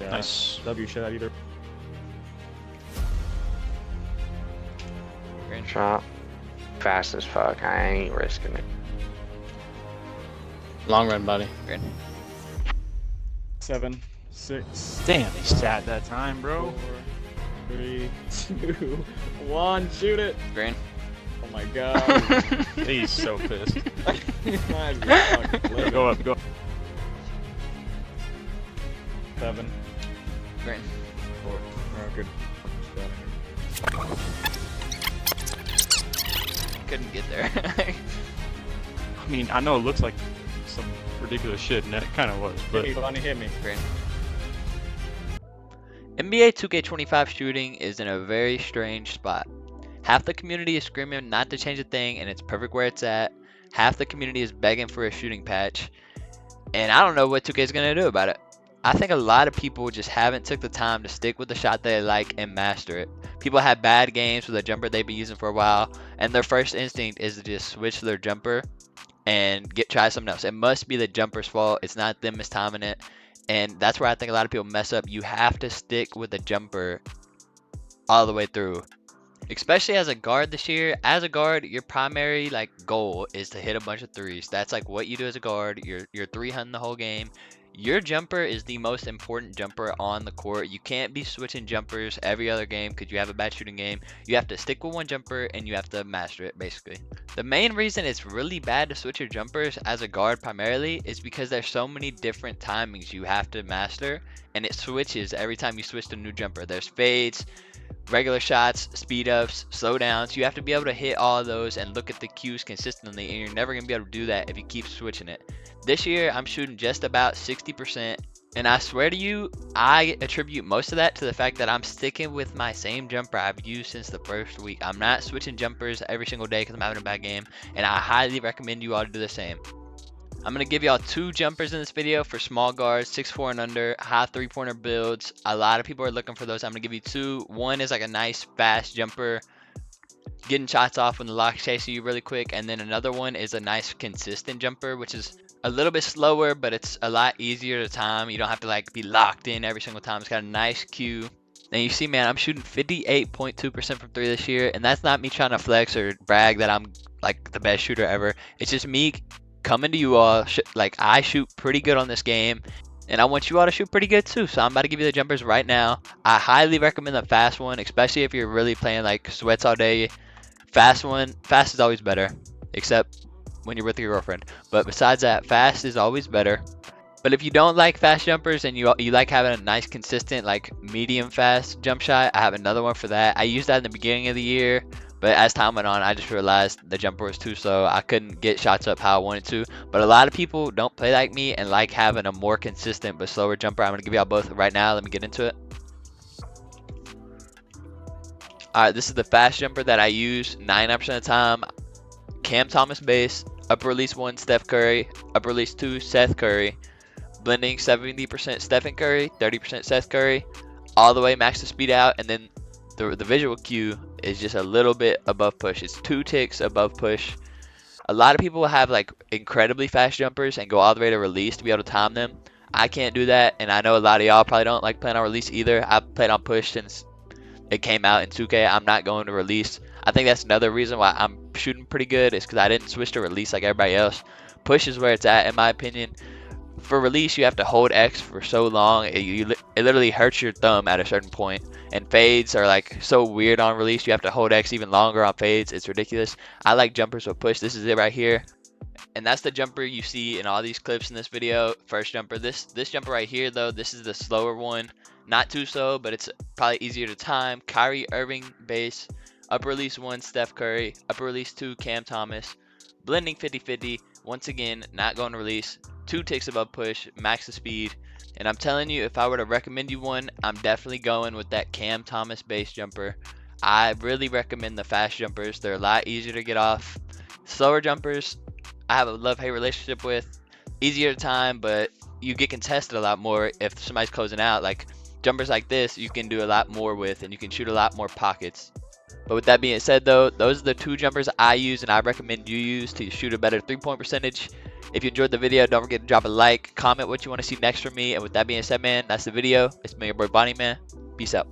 Yeah. Nice. W shot either. Green shot. Fast as fuck. I ain't risking it. Long run, buddy. Green. 7, 6. Damn, he sat that time, bro. 4, 3, 2, 1. Shoot it. Green. Oh my god. He's so pissed. Go up, go. 7. Green. 4. Oh, good. Couldn't get there. I mean, I know it looks like some ridiculous shit, and it kind of was, but Hit me, Bonnie, hit me. Green. NBA 2K25 shooting is in a very strange spot. Half the community is screaming not to change a thing, and it's perfect where it's at. Half the community is begging for a shooting patch, and I don't know what 2K is going to do about it. I think a lot of people just haven't took the time to stick with the shot they like and master it. People have bad games with a jumper they've been using for a while, and their first instinct is to just switch their jumper and try something else. It must be the jumper's fault. It's not them mistiming it, and that's where I think a lot of people mess up. You have to stick with the jumper all the way through. Especially as a guard this year. As a guard, your primary goal is to hit a bunch of threes. That's like what you do as a guard. You're three hunting the whole game. Your jumper is the most important jumper on the court. You can't be switching jumpers every other game because you have a bad shooting game. You have to stick with one jumper and you have to master it, basically. The main reason it's really bad to switch your jumpers as a guard primarily is because there's so many different timings you have to master, and it switches every time you switch to a new jumper. There's fades, regular shots, speed ups, slow downs. You have to be able to hit all of those and look at the cues consistently, and you're never going to be able to do that if you keep switching it. This year, I'm shooting just about 60%, and I swear to you, I attribute most of that to the fact that I'm sticking with my same jumper I've used since the first week. I'm not switching jumpers every single day because I'm having a bad game, and I highly recommend you all to do the same. I'm going to give y'all 2 jumpers in this video for small guards, 6'4" and under, high three-pointer builds. A lot of people are looking for those. I'm going to give you 2. One is like a nice, fast jumper, getting shots off when the lock's chasing you really quick. And then another one is a nice, consistent jumper, which is a little bit slower, but it's a lot easier to time. You don't have to be locked in every single time. It's got a nice cue. And you see, man, I'm shooting 58.2% from 3 this year. And that's not me trying to flex or brag that I'm the best shooter ever. It's just me coming to you all, I shoot pretty good on this game, and I want you all to shoot pretty good too. So I'm about to give you the jumpers right now. I highly recommend the fast one, especially if you're really playing sweats all day. Fast is always better, except when you're with your girlfriend. But besides that, fast is always better. But if you don't like fast jumpers and you like having a nice, consistent, medium fast jump shot, I have another one for that. I used that in the beginning of the year, but as time went on, I just realized the jumper was too slow. I couldn't get shots up how I wanted to. But a lot of people don't play like me and like having a more consistent but slower jumper. I'm going to give y'all both right now. Let me get into it. Alright, this is the fast jumper that I use 99% of the time. Cam Thomas base, upper release 1 Steph Curry, upper release 2 Seth Curry. Blending 70% Stephen Curry, 30% Seth Curry. All the way max the speed out, and then the visual cue is just a little bit above push. It's 2 ticks above push. A lot of people have incredibly fast jumpers and go all the way to release to be able to time them. I can't do that, and I know a lot of y'all probably don't like playing on release either. I've played on push since it came out in 2K. I'm not going to release. I think that's another reason why I'm shooting pretty good, is because I didn't switch to release like everybody else. Push is where it's at, in my opinion. For release, you have to hold X for so long, it literally hurts your thumb at a certain point. And fades are so weird on release. You have to hold X even longer on fades. It's ridiculous. I like jumpers with push. This is it right here. And that's the jumper you see in all these clips in this video. First jumper. This jumper right here, though, this is the slower one. Not too slow, but it's probably easier to time. Kyrie Irving base. Upper release 1 Steph Curry. Upper release 2 Cam Thomas. Blending 50-50. Once again, not going to release. 2 ticks above push, max the speed. And I'm telling you, if I were to recommend you one, I'm definitely going with that Cam Thomas base jumper. I really recommend the fast jumpers. They're a lot easier to get off. Slower jumpers, I have a love-hate relationship with. Easier to time, but you get contested a lot more if somebody's closing out. Jumpers like this, you can do a lot more with, and you can shoot a lot more pockets. But with that being said, though, those are the 2 jumpers I use and I recommend you use to shoot a better 3-point percentage. If you enjoyed the video, don't forget to drop a like, comment what you want to see next from me. And with that being said, man, that's the video. It's me, your boy Bonnie, man. Peace out.